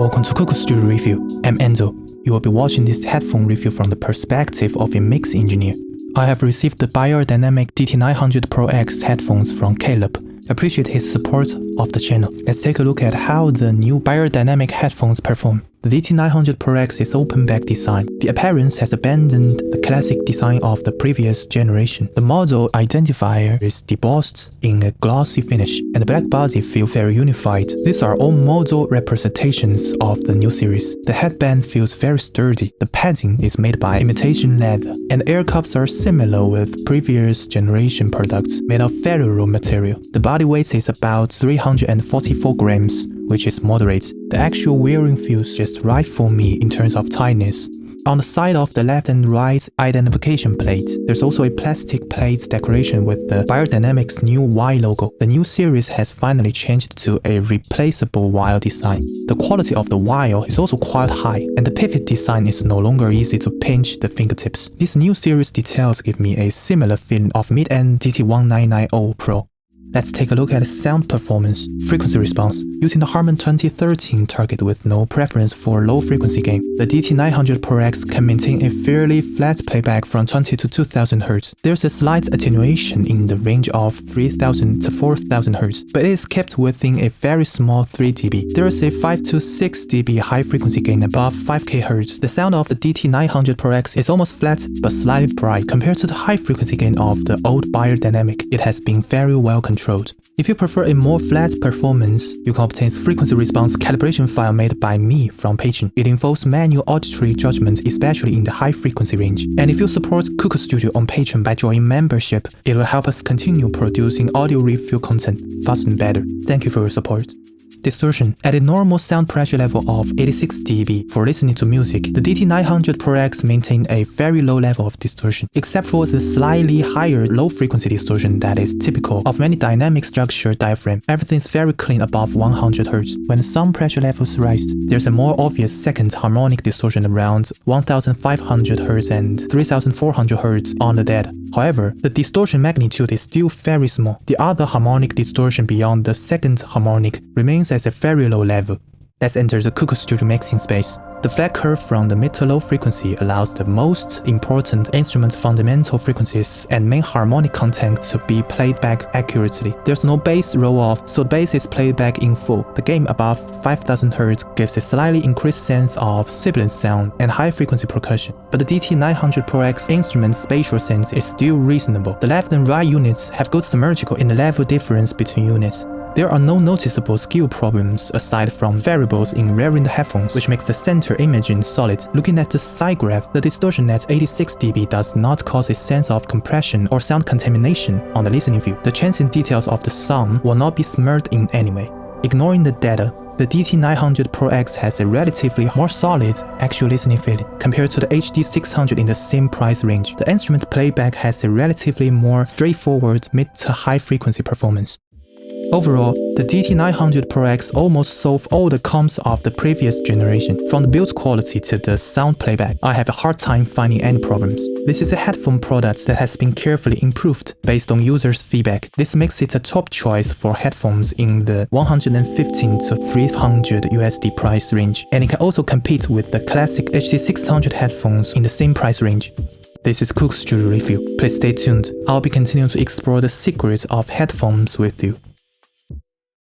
Welcome to Cuckoo Studio Review. I'm Enzo. You will be watching this headphone review from the perspective of a mix engineer. I have received the Beyerdynamic DT900 Pro X headphones from Caleb. Appreciate his support of the channel. Let's take a look at how the new Beyerdynamic headphones perform. The DT900 Pro X is open-back design. The appearance has abandoned the classic design of the previous generation. The model identifier is debossed in a glossy finish, and the black body feels very unified. These are all model representations of the new series. The headband feels very sturdy. The padding is made by imitation leather, and the ear cups are similar with previous generation products made of Ferrero material. The body weight is about 344 grams, which is moderate. The actual wearing feels just right for me in terms of tightness. On the side of the left and right identification plate, there's also a plastic plate decoration with the Beyerdynamic's new Y logo. The new series has finally changed to a replaceable wire design. The quality of the wire is also quite high, and the pivot design is no longer easy to pinch the fingertips. These new series details give me a similar feeling of mid-end DT1990 Pro. Let's take a look at sound performance. Frequency response. Using the Harman 2013 target with no preference for low frequency gain, the DT900 Pro X can maintain a fairly flat playback from 20 to 2000 Hz. There's a slight attenuation in the range of 3000 to 4000 Hz, but it is kept within a very small 3 dB. There is a 5 to 6 dB high frequency gain above 5K Hz. The sound of the DT900 Pro X is almost flat but slightly bright compared to the high frequency gain of the old Beyerdynamic. It has been very well controlled. If you prefer a more flat performance, you can obtain frequency response calibration file made by me from Patreon. It involves manual auditory judgment, especially in the high frequency range. And if you support Cuckoo Studio on Patreon by joining membership, it will help us continue producing audio review content faster and better. Thank you for your support. Distortion. At a normal sound pressure level of 86 dB for listening to music, the DT900 Pro X maintains a very low level of distortion, except for the slightly higher low-frequency distortion that is typical of many dynamic structure diaphragm. Everything is very clean above 100 Hz. When the sound pressure levels rise, there's a more obvious second harmonic distortion around 1500 Hz and 3400 Hz on the data. However, the distortion magnitude is still very small. The other harmonic distortion beyond the second harmonic remains at a very low level. Let's enter the Cuckoo Studio mixing space. The flat curve from the mid to low frequency allows the most important instrument's fundamental frequencies and main harmonic content to be played back accurately. There's no bass roll-off, so the bass is played back in full. The gain above 5000 Hz gives a slightly increased sense of sibilant sound and high-frequency percussion. But the DT900 Pro X instrument's spatial sense is still reasonable. The left and right units have good symmetrical in the level difference between units. There are no noticeable skill problems aside from variables in rearing the headphones, which makes the center imaging solid. Looking at the side graph, the distortion at 86 dB does not cause a sense of compression or sound contamination on the listening view. The transient details of the sound will not be smeared in any way. Ignoring the data, the DT900 Pro X has a relatively more solid actual listening feeling compared to the HD600 in the same price range. The instrument playback has a relatively more straightforward mid to high frequency performance. Overall, the DT900 Pro X almost solved all the cons of the previous generation. From the build quality to the sound playback, I have a hard time finding any problems. This is a headphone product that has been carefully improved based on users' feedback. This makes it a top choice for headphones in the 115 to 300 USD price range, and it can also compete with the classic HD600 headphones in the same price range. This is Cuckoo Studio Review. Please stay tuned. I'll be continuing to explore the secrets of headphones with you.